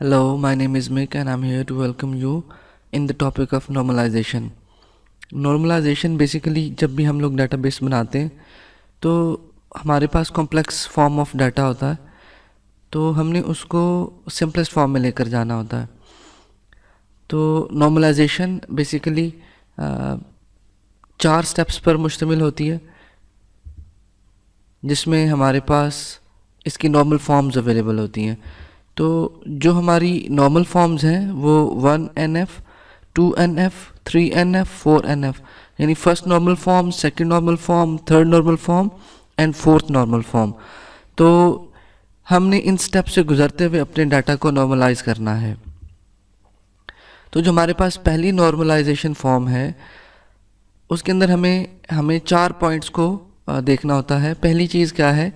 Hello, my name is Mick and I'm here to welcome you in the topic of normalization. Normalization basically जब भी हम लोग database बनाते हैं तो हमारे पास कॉम्प्लेक्स फॉर्म ऑफ डाटा होता है, तो हमने उसको सिंपलेस्ट फॉर्म में लेकर जाना होता है। तो नॉर्मलाइजेशन बेसिकली 4 स्टेप्स पर मुश्तमिल होती है, जिसमें हमारे पास इसकी नॉर्मल फॉर्म्स अवेलेबल होती हैं। तो जो हमारी नॉर्मल फॉर्म्स हैं वो 1NF, 2NF, 3NF, 4NF, यानी first normal form, second normal form, third normal form and fourth normal form. तो हमने इन स्टेप से गुजरते हुए अपने डाटा को नॉर्मलाइज करना है। तो जो हमारे पास पहली नॉर्मलाइजेशन फॉर्म है उसके अंदर हमें 4 पॉइंट्स को देखना होता है। पहली चीज़ क्या है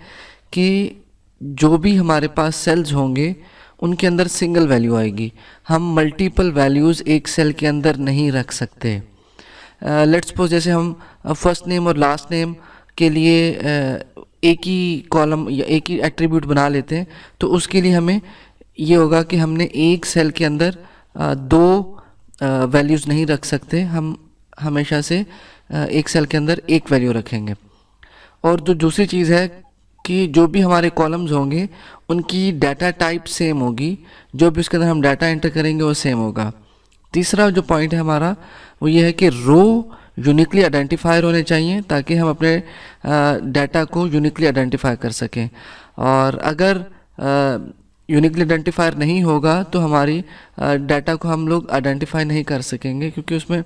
कि जो भी हमारे पास सेल्स होंगे उनके अंदर सिंगल वैल्यू आएगी। हम मल्टीपल वैल्यूज़ एक सेल के अंदर नहीं रख सकते। लेट्स सपोज जैसे हम फर्स्ट नेम और लास्ट नेम के लिए एक ही कॉलम या एक ही एट्रीब्यूट बना लेते हैं, तो उसके लिए हमें ये होगा कि हमने एक सेल के अंदर 2 वैल्यूज़ नहीं रख सकते। हम हमेशा से एक सेल के अंदर एक वैल्यू रखेंगे। और जो दूसरी चीज़ है कि जो भी हमारे कॉलम्स होंगे उनकी डाटा टाइप सेम होगी, जो भी उसके अंदर हम डाटा एंटर करेंगे वो सेम होगा। तीसरा जो पॉइंट है हमारा वो ये है कि रो यूनिकली आइडेंटिफायर होने चाहिए ताकि हम अपने डाटा को यूनिकली आइडेंटिफाई कर सकें। और अगर यूनिकली आइडेंटिफायर नहीं होगा तो हमारी डाटा को हम लोग आइडेंटिफाई नहीं कर सकेंगे, क्योंकि उसमें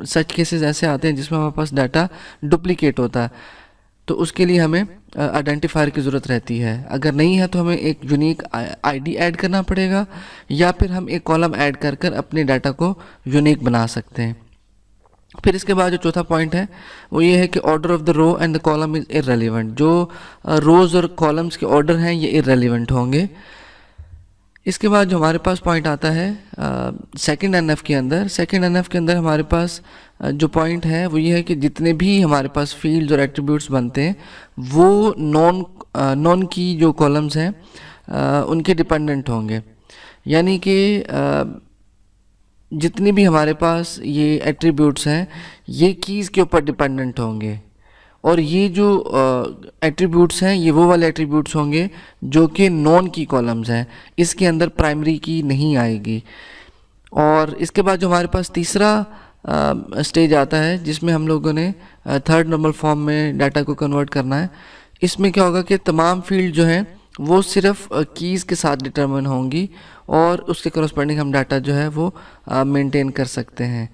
सच केसेस ऐसे आते हैं जिसमें हमारे पास डाटा डुप्लीकेट होता है। तो उसके लिए हमें आइडेंटिफायर की ज़रूरत रहती है। अगर नहीं है तो हमें एक यूनिक आईडी ऐड करना पड़ेगा, या फिर हम एक कॉलम ऐड कर कर अपने डाटा को यूनिक बना सकते हैं। फिर इसके बाद जो चौथा पॉइंट है वो ये है कि order of the row and the column is irrelevant. जो रोज़ और कॉलम्स के ऑर्डर हैं ये इररेलेवेंट होंगे। इसके बाद जो हमारे पास पॉइंट आता है सेकंड एनएफ के अंदर। सेकंड एनएफ के अंदर हमारे पास जो पॉइंट है वो ये है कि जितने भी हमारे पास फील्ड्स और एट्रीब्यूट्स बनते हैं वो नॉन की जो कॉलम्स हैं उनके डिपेंडेंट होंगे। यानी कि जितनी भी हमारे पास ये एट्रीब्यूट्स हैं ये कीज़ के ऊपर डिपेंडेंट होंगे, और ये जो एट्रीब्यूट्स हैं ये वो वाले एट्रीब्यूट्स होंगे जो कि नॉन की कॉलम्स हैं, इसके अंदर प्राइमरी की नहीं आएगी। और इसके बाद जो हमारे पास तीसरा स्टेज आता है जिसमें हम लोगों ने थर्ड नॉर्मल फॉर्म में डाटा को कन्वर्ट करना है। इसमें क्या होगा कि तमाम फील्ड जो हैं वो सिर्फ कीज़ के साथ डिटरमिन होंगी और उसके करस्पॉन्डिंग हम डाटा जो है वो मेंटेन कर सकते हैं।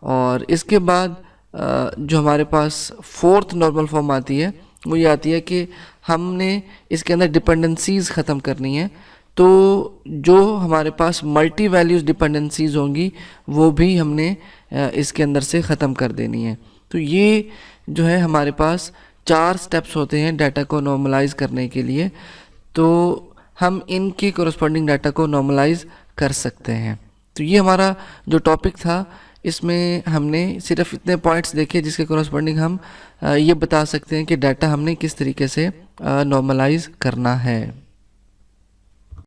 और इसके बाद जो हमारे पास फोर्थ नॉर्मल फॉर्म आती है वो ये आती है कि हमने इसके अंदर डिपेंडेंसीज़ ख़त्म करनी है। तो जो हमारे पास मल्टी वैल्यूज़ डिपेंडेंसीज़ होंगी वो भी हमने इसके अंदर से ख़त्म कर देनी है। तो ये जो है हमारे पास 4 स्टेप्स होते हैं डाटा को नॉर्मलाइज करने के लिए। तो हम इनके कोरस्पॉन्डिंग डाटा को नॉर्मलाइज कर सकते हैं। तो ये हमारा जो टॉपिक था इसमें हमने सिर्फ इतने पॉइंट्स देखे जिसके कोरस्पॉन्डिंग हम ये बता सकते हैं कि डाटा हमने किस तरीके से नॉर्मलाइज करना है।